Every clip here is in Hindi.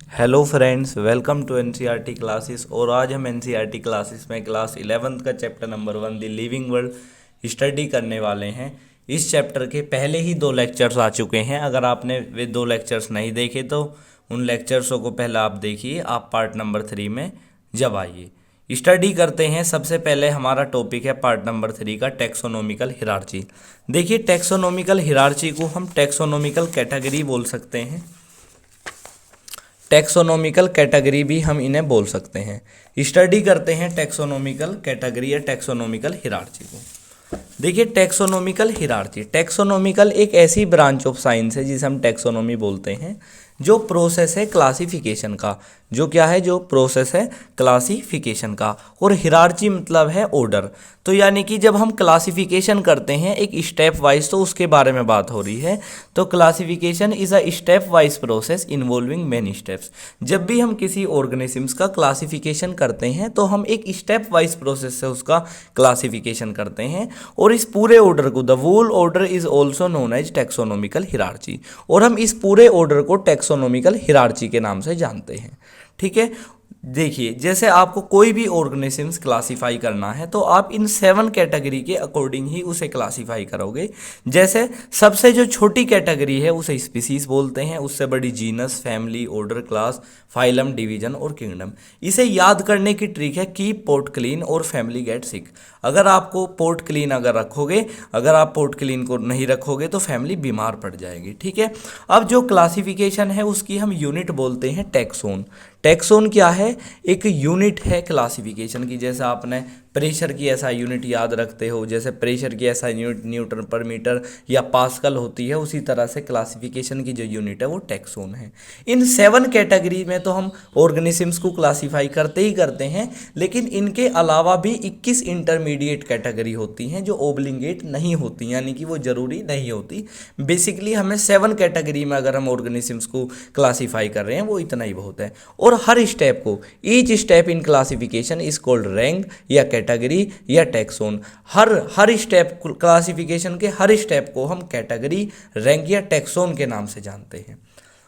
Hello friends, welcome to NCERT classes. और आज हम एनसीईआरटी क्लासेस में क्लास 11th का chapter number 1 the living world study करने वाले हैं। इस चैप्टर के पहले ही 2 लेक्चर्स आ चुके हैं। अगर आपने वे 2 लेक्चर्स नहीं देखे तो उन लेक्चर्सों को पहले आप देखिए। आप पार्ट नंबर 3 में जब आइए स्टडी करते हैं। सबसे पहले हमारा टॉपिक है पार्ट नंबर 3 का टैक्सोनॉमिकल हिरार्ची। देखिए, टैक्सोनॉमिकल हिरार्ची को हम टैक्सोनॉमिकल कैटेगरी बोल सकते हैं, टैक्सोनॉमिकल कैटेगरी भी हम इन्हें बोल सकते हैं। स्टडी करते हैं टैक्सोनॉमिकल कैटेगरी या टैक्सोनॉमिकल हिरार्ची को। देखिए, टैक्सोनॉमिकल हिरार्ची, टैक्सोनॉमिकल एक ऐसी ब्रांच ऑफ साइंस है जिसे हम टैक्सोनॉमी बोलते हैं, जो प्रोसेस है क्लासिफिकेशन का। जो क्या है? जो प्रोसेस है क्लासिफिकेशन का। और हिरार्ची मतलब है ऑर्डर। तो यानी कि जब हम क्लासिफिकेशन करते हैं एक स्टेप वाइज, तो उसके बारे में बात हो रही है। तो classification is a step wise process involving many steps. जब भी हम किसी ऑर्गेनिजम्स का क्लासिफिकेशन करते हैं तो हम एक स्टेप वाइज प्रोसेस से उसका क्लासिफिकेशन करते हैं। और इस पूरे ऑर्डर को, the whole order is also known as taxonomical hierarchy. और हम इस पूरे ऑर्डर को टैक्सोनॉमिकल हिरार्ची के नाम से जानते हैं। ठीक है। देखिए, जैसे आपको कोई भी ऑर्गेनिजम्स क्लासीफाई करना है तो आप इन 7 कैटेगरी के अकॉर्डिंग ही उसे क्लासीफाई करोगे। जैसे सबसे जो छोटी कैटेगरी है उसे स्पीसीज बोलते हैं, उससे बड़ी genus, family, order, class, phylum, division और किंगडम। इसे याद करने की ट्रिक है कीप पोर्ट क्लीन और फैमिली गेट सिक। अगर आपको पोर्ट क्लीन अगर रखोगे, अगर आप पोर्ट क्लीन को नहीं रखोगे तो फैमिली बीमार पड़ जाएगी। ठीक है। अब जो क्लासिफिकेशन है उसकी हम यूनिट बोलते हैं टैक्सोन। टैक्सोन क्या है? एक यूनिट है क्लासिफिकेशन की। जैसे आपने प्रेशर की ऐसा यूनिट याद रखते हो, जैसे प्रेशर की ऐसा यूनिट न्यूटन पर मीटर या पास्कल होती है, उसी तरह से क्लासिफिकेशन की जो यूनिट है वो टैक्सोन है। इन 7 कैटेगरी में तो हम ऑर्गेनिजम्स को क्लासीफाई करते ही करते हैं, लेकिन इनके अलावा भी 21 इंटरमीडिएट कैटेगरी होती हैं जो ओब्लिगेट नहीं होती, यानी कि वो ज़रूरी नहीं होती। बेसिकली हमें 7 कैटेगरी में अगर हम ऑर्गेनिजम्स को क्लासीफाई कर रहे हैं वो इतना ही बहुत है। और हर स्टेप को, each step in classification is called rank या कैटेगरी या टैक्सोन। हर स्टेप क्लासिफिकेशन के हर स्टेप को हम कैटेगरी, रैंक या टैक्सोन के नाम से जानते हैं।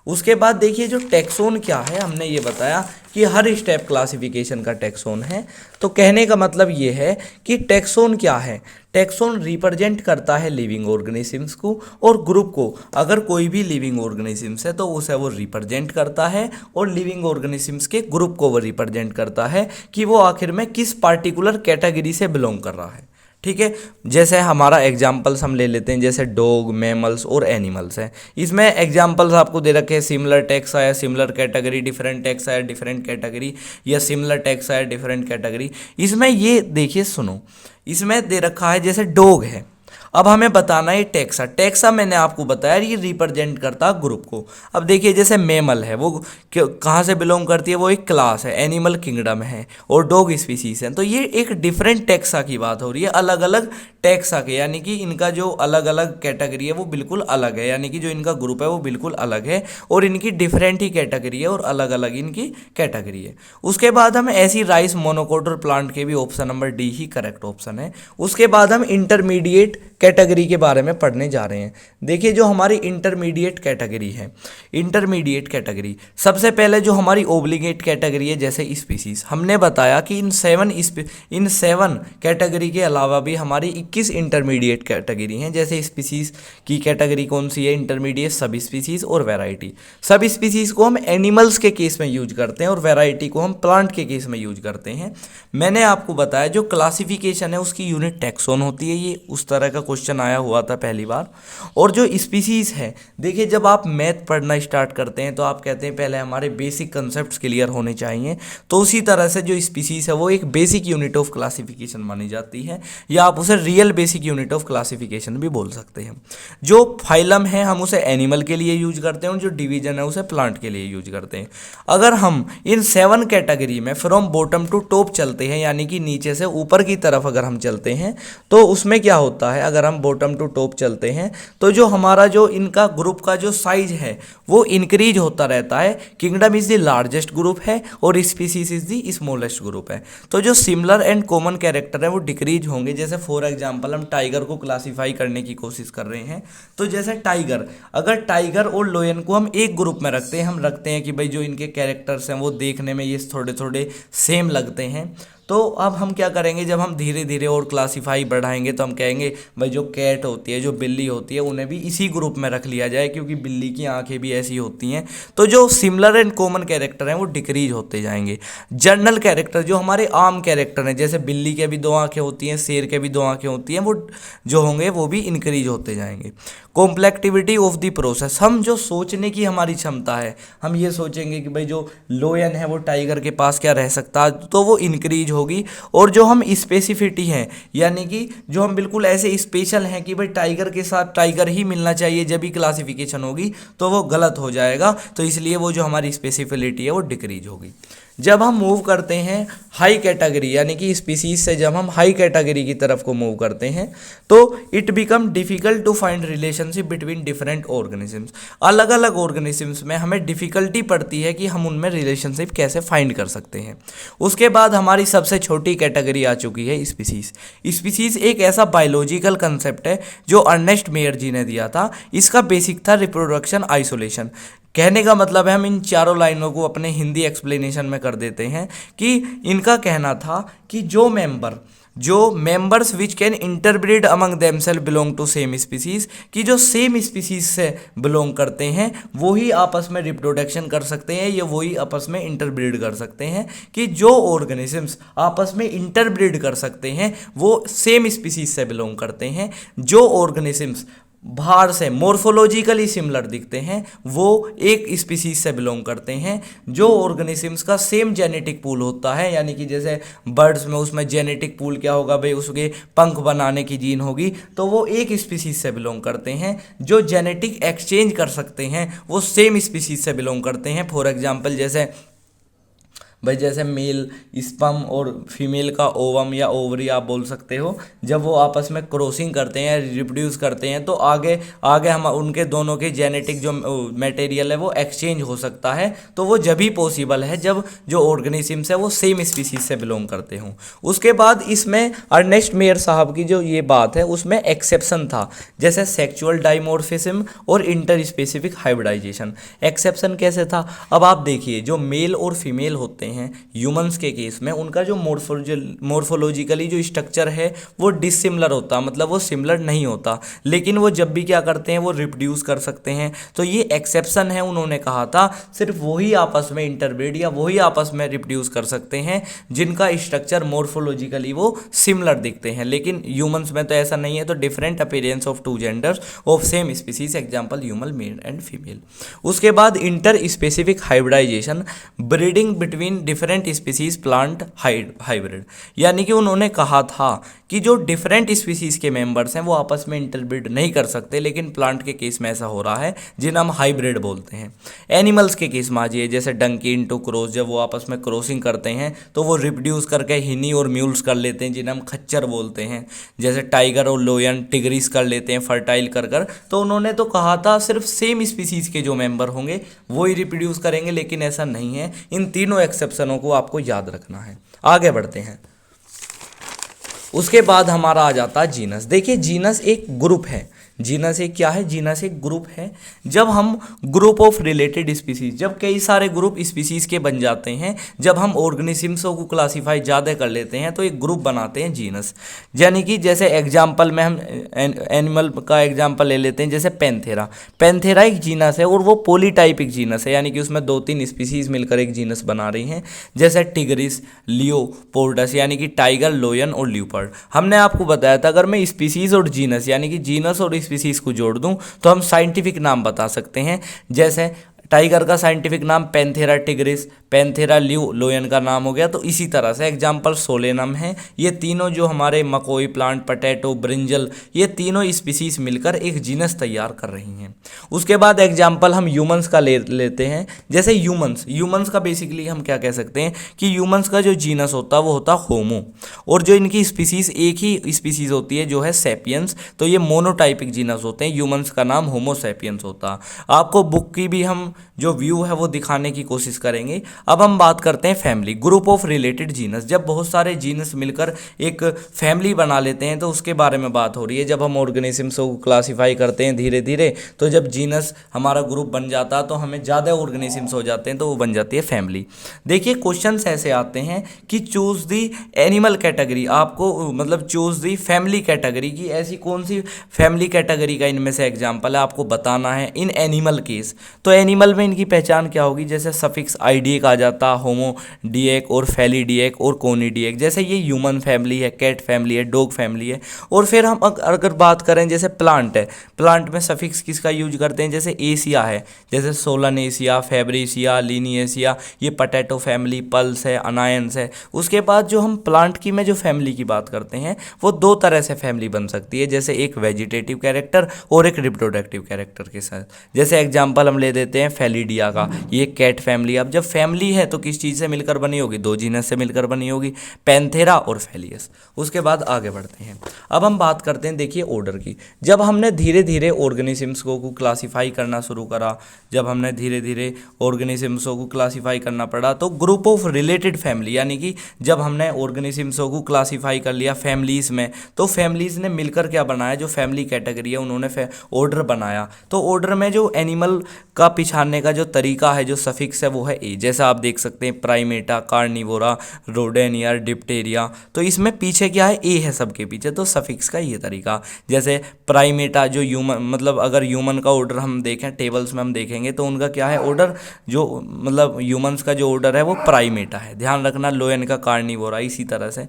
उसके बाद देखिए, जो टैक्सोन क्या है, हमने ये बताया कि हर स्टेप क्लासिफिकेशन का टैक्सोन है। तो कहने का मतलब ये है कि टैक्सोन क्या है? टैक्सोन रिप्रेजेंट करता है लिविंग ऑर्गेनिजम्स को और ग्रुप को। अगर कोई भी लिविंग ऑर्गेनिजम्स है तो उसे वो रिप्रेजेंट करता है, और लिविंग ऑर्गेनिजम्स के ग्रुप को वो रिप्रेजेंट करता है कि वो आखिर में किस पार्टिकुलर कैटेगरी से बिलोंग कर रहा है। ठीक है। जैसे हमारा एग्जाम्पल्स हम ले लेते हैं, जैसे डॉग, मैमल्स और एनिमल्स हैं। इसमें एग्जाम्पल्स आपको दे रखे हैं, सिमिलर टैक्स आया, सिमिलर कैटेगरी, डिफरेंट टैक्स आया, डिफरेंट कैटेगरी, या सिमिलर टैक्स आया, डिफरेंट कैटेगरी। इसमें ये देखिए, सुनो, इसमें दे रखा है जैसे डॉग है। अब हमें बताना है टैक्सा। टैक्सा मैंने आपको बताया ये रिप्रेजेंट करता ग्रुप को। अब देखिए, जैसे मेमल है, वो कहाँ से बिलोंग करती है? वो एक क्लास है, एनिमल किंगडम है, और डॉग स्पीसीज है। तो ये एक डिफरेंट टैक्सा की बात हो रही है, अलग अलग टैक्सा के, यानी कि इनका जो अलग अलग कैटेगरी है वो बिल्कुल अलग है, यानी कि जो इनका ग्रुप है वो बिल्कुल अलग है, और इनकी डिफरेंट ही कैटेगरी है और अलग अलग इनकी कैटेगरी है। उसके बाद हम ऐसी राइस मोनोकोटर प्लांट के भी ऑप्शन नंबर डी ही करेक्ट ऑप्शन है। उसके बाद हम इंटरमीडिएट कैटेगरी के बारे में पढ़ने जा रहे हैं। देखिए, जो हमारी इंटरमीडिएट कैटेगरी है, इंटरमीडिएट कैटेगरी सबसे पहले जो हमारी ओब्लिगेट कैटेगरी है, जैसे स्पीसीज, हमने बताया कि इन 7 कैटेगरी के अलावा भी हमारी 21 इंटरमीडिएट कैटेगरी हैं। जैसे स्पीसीज की कैटेगरी कौन सी है? इंटरमीडिएट, सब स्पीसीज और वैरायटी। सब स्पीसीज को हम एनिमल्स के केस में यूज करते हैं और वैरायटी को हम प्लांट के केस में यूज करते हैं। मैंने आपको बताया जो क्लासिफिकेशन है उसकी यूनिट टैक्सोन होती है। ये उस तरह का क्वेश्चन आया हुआ था पहली बार। और जो स्पीसीज है, देखिए, जब आप मैथ पढ़ना स्टार्ट करते हैं तो आप कहते हैं पहले हमारे बेसिक कंसेप्ट्स क्लियर होने चाहिए। तो उसी तरह से जो स्पीसीज है वो एक बेसिक यूनिट ऑफ क्लासिफिकेशन मानी जाती है, या आप उसे real basic unit of classification भी बोल सकते हैं। जो फाइलम है हम उसे एनिमल के लिए यूज करते हैं, और जो डिवीजन है उसे प्लांट के लिए यूज करते हैं। अगर हम इन 7 कैटेगरी में फ्रॉम बॉटम टू टॉप चलते हैं, यानी कि नीचे से ऊपर की तरफ अगर हम चलते हैं, तो उसमें क्या होता है? अगर हम बॉटम टू टॉप चलते हैं तो जो हमारा जो इनका ग्रुप का जो साइज है वो इंक्रीज होता रहता है। Kingdom is the largest group है और species is the smallest group है। तो जो सिमिलर एंड कॉमन कैरेक्टर है वो डिक्रीज होंगे। जैसे फॉर एग्जाम्पल एग्जांपल हम टाइगर को क्लासिफाई करने की कोशिश कर रहे हैं, तो जैसे टाइगर, अगर टाइगर और लोयन को हम एक ग्रुप में रखते हैं, हम रखते हैं कि भाई जो इनके कैरेक्टर्स हैं वो देखने में ये थोड़े थोड़े सेम लगते हैं, तो अब हम क्या करेंगे, जब हम धीरे धीरे और क्लासिफाई बढ़ाएंगे तो हम कहेंगे भाई जो कैट होती है, जो बिल्ली होती है, उन्हें भी इसी ग्रुप में रख लिया जाए, क्योंकि बिल्ली की आंखें भी ऐसी होती हैं। तो जो सिमिलर एंड कॉमन कैरेक्टर हैं वो डिक्रीज होते जाएंगे। जनरल कैरेक्टर जो हमारे आम कैरेक्टर हैं, जैसे बिल्ली के भी दो आंखें होती हैं, शेर के भी दो आंखें होती हैं, वो जो होंगे वो भी इंक्रीज होते जाएंगे। कॉम्प्लेक्टिविटी ऑफ द प्रोसेस, हम जो सोचने की हमारी क्षमता है, हम ये सोचेंगे कि भाई जो लोयन है वो टाइगर के पास क्या रह सकता है, तो वो इंक्रीज होगी। और जो हम स्पेसिफिटी हैं, यानी कि जो हम बिल्कुल ऐसे स्पेशल हैं कि भाई टाइगर के साथ टाइगर ही मिलना चाहिए जब भी क्लासिफिकेशन होगी, तो वो गलत हो जाएगा, तो इसलिए वो जो हमारी स्पेसिफिलिटी है वो डिक्रीज होगी। जब हम मूव करते हैं हाई कैटेगरी, यानी कि स्पीसीज से जब हम हाई कैटेगरी की तरफ को मूव करते हैं, तो it become difficult to find relationship between different organisms. अलग अलग ऑर्गेनिजम्स में हमें डिफ़िकल्टी पड़ती है कि हम उनमें रिलेशनशिप कैसे फाइंड कर सकते हैं। उसके बाद हमारी सबसे छोटी कैटेगरी आ चुकी है स्पीसीज। स्पीसीज एक ऐसा बायोलॉजिकल कंसेप्ट है जो अर्नेस्ट मेयर जी ने दिया था। इसका बेसिक था रिप्रोडक्शन आइसोलेशन। कहने का मतलब है, हम इन चारों लाइनों को अपने हिंदी एक्सप्लेनेशन में कर देते हैं कि इनका कहना था कि जो members which can interbreed among themselves belong to same species, कि जो सेम स्पीसीज से बिलोंग करते हैं वो ही आपस में रिप्रोडक्शन कर सकते हैं, या वही आपस में इंटरब्रीड कर सकते हैं। कि जो ऑर्गेनिजम्स आपस में इंटरब्रीड कर सकते हैं वो सेम स्पीसीज से बिलोंग करते हैं। जो ऑर्गेनिजम्स बाहर से मोर्फोलॉजिकली सिमिलर दिखते हैं वो एक स्पीसीज से बिलोंग करते हैं। जो ऑर्गेनिजम्स का सेम जेनेटिक पूल होता है, यानी कि जैसे बर्ड्स में, उसमें जेनेटिक पूल क्या होगा भाई, उसके पंख बनाने की जीन होगी, तो वो एक स्पीसीज से बिलोंग करते हैं। जो जेनेटिक एक्सचेंज कर सकते हैं वो सेम स्पीसीज से बिलोंग करते हैं। फॉर एग्जाम्पल जैसे मेल स्पर्म और फीमेल का ओवम या ओवरी आप बोल सकते हो, जब वो आपस में क्रॉसिंग करते हैं, रिप्रोड्यूस करते हैं, तो आगे हम उनके दोनों के जेनेटिक जो मटेरियल है वो एक्सचेंज हो सकता है। तो वो जब ही पॉसिबल है जब जो ऑर्गेनिजम्स है वो सेम स्पीसीज से बिलोंग करते हों। उसके बाद इसमें अर्नेस्ट मेयर साहब की जो ये बात है उसमें एक्सेप्शन था, जैसे सेक्सुअल डाइमॉर्फिज्म और इंटर स्पेसिफिक हाइब्रिडाइजेशन। एक्सेप्शन कैसे था, अब आप देखिए, जो मेल और फीमेल होते हैं ह्यूमंस के केस में, उनका जो मोर्फोलॉजिकली जो स्ट्रक्चर है वो डिसिमिलर होता, मतलब वो सिमिलर नहीं होता, लेकिन वो जब भी क्या करते हैं वो रिप्रोड्यूस कर सकते हैं। तो ये एक्सेप्शन है, उन्होंने कहा था सिर्फ वही आपस में इंटरब्रीड या वही आपस में रिप्रोड्यूस कर सकते हैं जिनका स्ट्रक्चर मोर्फोलॉजिकली वो सिमिलर दिखते हैं। लेकिन ह्यूमंस में तो ऐसा नहीं है। तो different appearance of two genders of same species, example human male and female. उसके बाद inter specific hybridization, breeding between different species plant hybrid, यानी कि उन्होंने कहा था कि जो डिफरेंट स्पीसीज के मेंबर्स हैं वो आपस में इंटरब्रीड नहीं कर सकते, लेकिन प्लांट के केस में ऐसा हो रहा है, जिन्हें हम हाइब्रिड बोलते हैं। एनिमल्स के केस में आ जाइए, जैसे डंकी इनटू क्रॉस, जब वो आपस में क्रॉसिंग करते हैं तो वो रिप्रोड्यूस करके हिनी और म्यूल्स कर लेते हैं, जिन्हें हम खच्चर बोलते हैं। जैसे टाइगर और लोयन टिग्रिस कर लेते हैं फर्टाइल कर। तो उन्होंने तो कहा था सिर्फ सेम स्पीसीज के जो मेंबर होंगे वो ही रिप्रोड्यूस करेंगे, लेकिन ऐसा नहीं है। इन तीनों एक्सेप्शनों को आपको याद रखना है। आगे बढ़ते हैं। उसके बाद हमारा आ जाता है जीनस। देखिए, जीनस एक ग्रुप है। जीनस एक क्या है, जीनस एक ग्रुप है। जब हम ग्रुप ऑफ रिलेटेड स्पीसीज, जब कई सारे ग्रुप स्पीसीज के बन जाते हैं, जब हम ऑर्गेनिजम्सों को क्लासीफाई ज़्यादा कर लेते हैं तो एक ग्रुप बनाते हैं जीनस। यानी कि जैसे एग्जाम्पल में हम एनिमल का एग्जाम्पल ले लेते हैं, जैसे पैंथेरा। पैंथेरा एक जीनस है और वो पॉलीटाइपिक जीनस है, यानी कि उसमें 2-3 स्पीसीज मिलकर एक जीनस बना रही हैं। जैसे टिग्रिस, लियोपोर्डस, यानी कि टाइगर, लोयन और ल्यूपर्ड। हमने आपको बताया था अगर मैं स्पीसीज और जीनस, यानी कि जीनस और स्पीसीज को जोड़ दूं तो हम साइंटिफिक नाम बता सकते हैं। जैसे टाइगर का साइंटिफिक नाम पैंथेरा टिग्रिस, पैंथेरा लोयन का नाम हो गया। तो इसी तरह से एग्जाम्पल सोलेनम है। ये तीनों जो हमारे मकोई प्लांट, पटेटो, ब्रिंजल, ये तीनों स्पीसीज मिलकर एक जीनस तैयार कर रही हैं। उसके बाद एग्जाम्पल हम ह्यूमंस का लेते हैं। जैसे ह्यूमंस का बेसिकली हम क्या कह सकते हैं कि ह्यूमंस का जो जीनस होता है वो होता होमो, और जो इनकी स्पीसीज एक ही स्पीसीज होती है जो है सैपियंस। तो ये मोनोटाइपिक जीनस होते हैं। ह्यूमंस का नाम होमो सैपियंस होता। आपको बुक की भी हम जो व्यू है वो दिखाने की कोशिश करेंगे। अब हम बात करते हैं family, group of related genus. जब बहुत सारे जीनस मिलकर एक फैमिली बना लेते हैं तो उसके बारे में बात हो रही है। जब हम ऑर्गेनिजम्स को क्लासीफाई करते हैं धीरे धीरे, तो जब जीनस हमारा ग्रुप बन जाता है तो हमें ज़्यादा ऑर्गेनिजम्स हो जाते हैं तो वो बन जाती है फैमिली। देखिए क्वेश्चंस ऐसे आते हैं कि चूज दी एनिमल कैटेगरी, आपको मतलब चूज दी फैमिली कैटेगरी की ऐसी कौन सी फैमिली कैटेगरी का इनमें से एग्जाम्पल है आपको बताना है इन एनिमल केस। तो एनिमल में इनकी पहचान क्या होगी, जैसे सफिक्स आइडिएक आ जाता, होमोडिएक और फैलिडिएक और कोनिडिएक। जैसे ये ह्यूमन फैमिली है, कैट फैमिली है, डॉग फैमिली है। और फिर हम अगर बात करें जैसे प्लांट है, प्लांट में सफिक्स किसका यूज करते हैं, जैसे एशिया है, जैसे सोलनेशिया, फैब्रेशिया, लिनिएशिया, ये पटेटो फैमिली, पल्स है, अनायंस है। उसके बाद जो हम प्लांट की में जो फैमिली की बात करते हैं वो दो तरह से फैमिली बन सकती है, जैसे एक वेजिटेटिव कैरेक्टर और एक रिप्रोडक्टिव कैरेक्टर के साथ। जैसे एग्जांपल हम ले देते हैं फैलिडिया का, ये कैट फैमिली। अब जब फैमिली है तो किस चीज़ से मिलकर बनी होगी, दो जीनस से मिलकर बनी होगी, पैंथेरा और फैलियस। उसके बाद आगे बढ़ते हैं। अब हम बात करते हैं देखिए ऑर्डर की। जब हमने धीरे धीरे ऑर्गेनिजम्स को क्लासीफाई करना शुरू करा, जब हमने धीरे धीरे ऑर्गेनिजम्स को क्लासीफाई करना पड़ा, तो ग्रुप ऑफ रिलेटेड फैमिली, यानी कि जब हमने ऑर्गेनिजम्स को क्लासीफाई कर लिया फैमिलीज़ में, तो फैमिलीज़ ने मिलकर क्या बनाया, जो फैमिली कैटेगरी है उन्होंने ऑर्डर बनाया। तो ऑर्डर में जो एनिमल का पिछाड़ने का जो तरीका है, जो सफिक्स है वो है ए। जैसा आप देख सकते हैं प्राइमेटा, कार्निवोरा, रोडेनिया, डिप्टेरिया। तो इसमें पीछे क्या है, ए है सबके पीछे, तो सफिक्स का ये तरीका। जैसे प्राइमेटा जो ह्यूमन, मतलब अगर ह्यूमन का ऑर्डर हम देखें टेबल्स में हम देखेंगे तो उनका क्या है ऑर्डर, जो मतलब ह्यूमंस का जो ऑर्डर है वो प्राइमेटा है, ध्यान रखना। लोयन का कार्निवोरा। इसी तरह से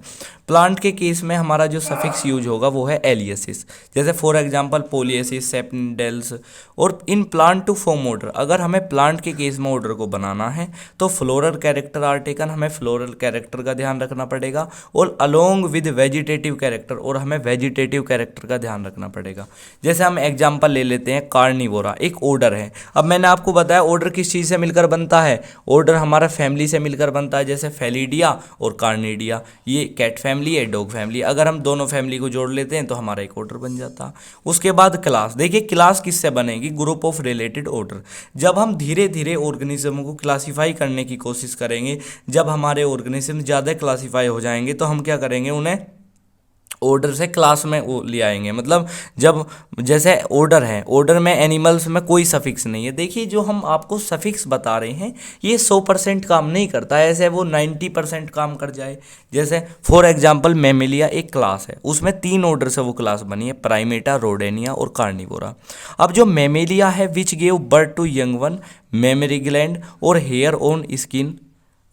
प्लांट के केस में हमारा जो सफिक्स यूज होगा वो है एलियसिस, जैसे फॉर एग्जांपल पोलियसिस, सेप्टेल्स। और इन प्लांट टू फॉर्म ऑर्डर, अगर हमें प्लांट के केस में ऑर्डर को बनाना है तो फ्लोरल कैरेक्टर आर टेकन, हमें फ्लोरल कैरेक्टर का ध्यान रखना पड़ेगा, और अलोंग विद वेजिटेटिव कैरेक्टर, और हमें वेजिटेटिव कैरेक्टर का ध्यान रखना पड़ेगा। जैसे हम एग्जांपल ले लेते हैं कार्निवोरा, एक ऑर्डर है। अब मैंने आपको बताया ऑर्डर किस चीज़ से मिलकर बनता है, ऑर्डर हमारा फैमिली से मिलकर बनता है, जैसे फैलिडिया और कार्निडिया। ये कैट फैमिली है, डॉग फैमिली। अगर हम दोनों फैमिली को जोड़ लेते हैं तो हमारा एक ऑर्डर बन जाता। उसके बाद क्लास, देखिए क्लास किससे बनेगी, ग्रुप ऑफ रिलेटेड ऑर्डर। जब हम धीरे धीरे ऑर्गेनिज्म को क्लासीफाई करने की कोशिश करेंगे, जब हमारे ऑर्गेनिज्म ज़्यादा क्लासीफाई हो जाएंगे तो हम क्या करेंगे, उन्हें ऑर्डर से क्लास में वो ले आएंगे। मतलब जब जैसे ऑर्डर है, ऑर्डर में एनिमल्स में कोई सफिक्स नहीं है। देखिए जो हम आपको सफिक्स बता रहे हैं ये 100% काम नहीं करता है, ऐसे वो 90% काम कर जाए। जैसे फॉर एग्जांपल मेमेलिया एक क्लास है, उसमें 3 ऑर्डर से वो क्लास बनी है, प्राइमेटा, रोडेनिया और कार्निवोरा। अब जो मेमेलिया है which gave birth to young one, mammary gland और हेयर ऑन स्किन,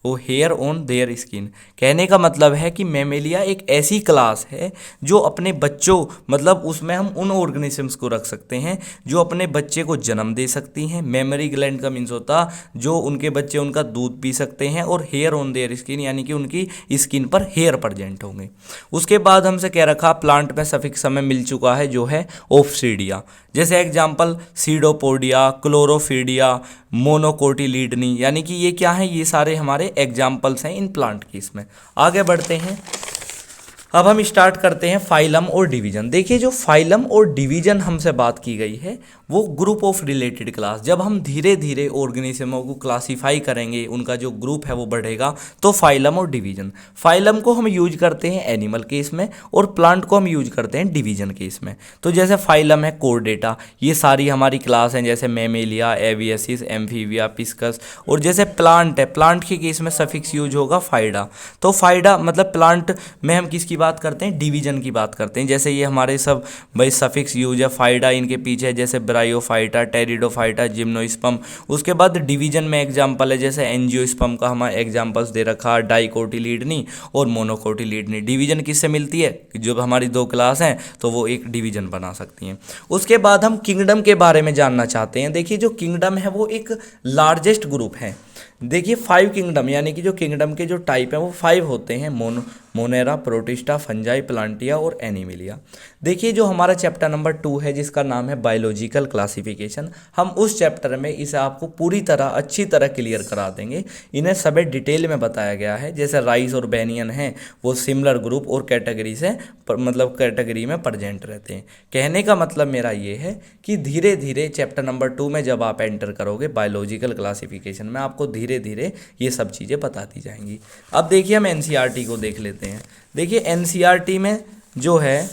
वो हेयर ऑन देयर स्किन। कहने का मतलब है कि मेमेलिया एक ऐसी क्लास है जो अपने बच्चों, मतलब उसमें हम उन ऑर्गेनिजम्स को रख सकते हैं जो अपने बच्चे को जन्म दे सकती हैं। मेमरी ग्लैंड का मीन्स होता जो उनके बच्चे उनका दूध पी सकते हैं, और हेयर ऑन देयर स्किन यानी कि उनकी स्किन पर हेयर प्रेजेंट होंगे। उसके बाद हमसे कह रखा प्लांट में सफिक्स हमें मिल चुका है जो है ऑफ्सीडिया। जैसे एग्जाम्पल सीडोपोडिया, क्लोरोफीडिया, मोनोकोटिलीडनी, यानी कि ये क्या है, ये सारे हमारे एग्जाम्पल्स हैं इन प्लांट की। इसमें आगे बढ़ते हैं। अब हम स्टार्ट करते हैं फाइलम और डिवीजन। देखिए जो फाइलम और डिवीजन हमसे बात की गई है वो ग्रुप ऑफ रिलेटेड क्लास। जब हम धीरे धीरे ऑर्गेनिज्मों को क्लासीफाई करेंगे, उनका जो ग्रुप है वो बढ़ेगा, तो फाइलम और डिवीजन। फाइलम को हम यूज करते हैं एनिमल केस में और प्लांट को हम यूज करते हैं डिवीजन केस में। तो जैसे फाइलम है कोर्डेटा, ये सारी हमारी क्लास हैं, जैसे मेमेलिया, एवियसिस, एम्फीबिया, पिस्कस। और जैसे प्लांट है, प्लांट के केस में सफिक्स यूज होगा फाइडा। तो फाइडा मतलब प्लांट में हम किसकी बात करते हैं, डिवीजन की बात करते हैं। जैसे ये हमारे सब भाई सफिक्स यूज है, फाइडा इनके पीछे, जैसे ब्रायोफाइटा, टेरिडोफाइटा, जिम्नोस्पर्म। उसके बाद डिवीजन में एग्जांपल है, जैसे एंजियोस्पर्म का हमारे एग्जांपल्स दे रखा, डाइकोटिलीडनी और मोनोकोटिलीडनी। डिवीजन किससे मिलती है, जब हमारी 2 क्लास हैं तो वो एक डिवीजन बना सकती हैं। उसके बाद हम किंगडम के बारे में जानना चाहते हैं। देखिए जो किंगडम है वो एक लार्जेस्ट ग्रुप है। देखिए 5 किंगडम, यानी कि जो किंगडम के जो टाइप हैं वो 5 होते हैं। मोनेरा, प्रोटिस्टा, फंजाई, प्लांटिया और एनिमिलिया। देखिए जो हमारा चैप्टर नंबर 2 है जिसका नाम है बायोलॉजिकल क्लासिफिकेशन, हम उस चैप्टर में इसे आपको पूरी तरह अच्छी तरह क्लियर करा देंगे। इन्हें सभी डिटेल में बताया गया है। जैसे राइस और बेनियन हैं वो सिमिलर ग्रुप और कैटेगरी से मतलब कैटेगरी में प्रेजेंट रहते हैं। कहने का मतलब मेरा ये है कि धीरे धीरे चैप्टर नंबर 2 में जब आप एंटर करोगे बायोलॉजिकल क्लासिफिकेशन में, आपको धीरे धीरे ये सब चीज़ें बताती जाएंगी। अब देखिए हम एनसीईआरटी को देख लेते हैं। देखिए एनसीईआरटी में जो है,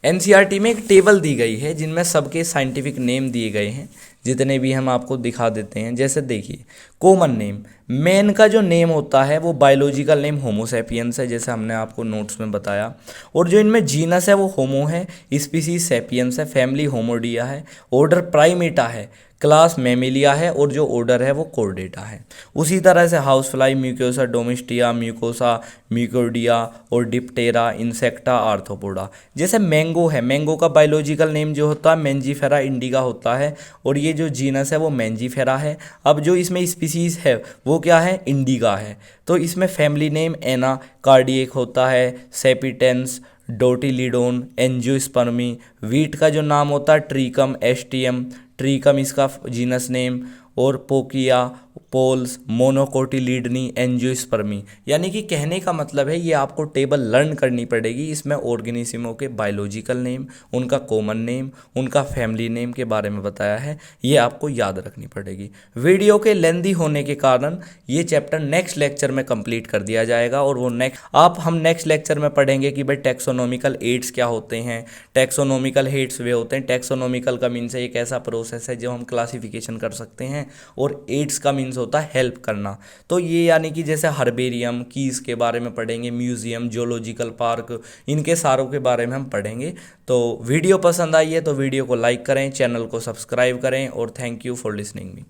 एनसीईआरटी में एक टेबल दी गई है जिनमें सबके साइंटिफिक नेम दिए गए हैं, जितने भी हम आपको दिखा देते हैं। जैसे देखिए कॉमन नेम, मैन का जो नेम होता है वो बायोलॉजिकल नेम होमोसेपियंस है, जैसे हमने आपको नोट्स में बताया। और जो इनमें जीनस है वो होमो है, स्पीसीज सेपियंस है, फैमिली होमोडिया है, ऑर्डर प्राइमेटा है, क्लास मेमिलिया है और जो ऑर्डर है वो कोर्डेटा है। उसी तरह से हाउस फ्लाई, म्यूकोसा डोमेस्टिया, म्यूकोसा, म्यूकोडिया और डिप्टेरा, इंसेक्टा, आर्थ्रोपोडा। जैसे मैंगो है, मैंगो का बायोलॉजिकल नेम जो होता है मैंजीफेरा इंडिका होता है और ये जो जीनस है वो मैंजीफेरा है। अब जो इसमें स्पीसीज है वो क्या है, इंडिका है। तो इसमें फैमिली नेम एना कार्डिएक होता है, सेपिटेंस, डोटिलिडोन, एंजियोस्पर्मी। वीट का जो नाम होता है ट्रीकम, एस्टियम, ट्रीकम इसका जीनस नेम, और पोकिया, पोल्स, मोनोकोटिलिडनी, एंजियोस्पर्मी। यानी कि कहने का मतलब है ये आपको टेबल लर्न करनी पड़ेगी। इसमें ऑर्गेनिज्मों के बायोलॉजिकल नेम, उनका कॉमन नेम, उनका फैमिली नेम के बारे में बताया है, ये आपको याद रखनी पड़ेगी। वीडियो के लेंदी होने के कारण ये चैप्टर नेक्स्ट लेक्चर में कंप्लीट कर दिया जाएगा और वो हम नेक्स्ट लेक्चर में पढ़ेंगे कि भाई टैक्सोनॉमिकल एड्स क्या होते हैं, टैक्सोनॉमिकल हेड्स वे होते हैं। टैक्सोनॉमिकल का मीन्स है एक ऐसा प्रोसेस है जो हम क्लासिफिकेशन कर सकते हैं, और एड्स का मीन्स होता है हेल्प करना। तो ये यानी कि जैसे हर्बेरियम, कीज के बारे में पढ़ेंगे, म्यूजियम, जोलॉजिकल पार्क, इनके सारों के बारे में हम पढ़ेंगे। तो वीडियो पसंद आई है तो वीडियो को लाइक करें, चैनल को सब्सक्राइब करें और thank you for listening me.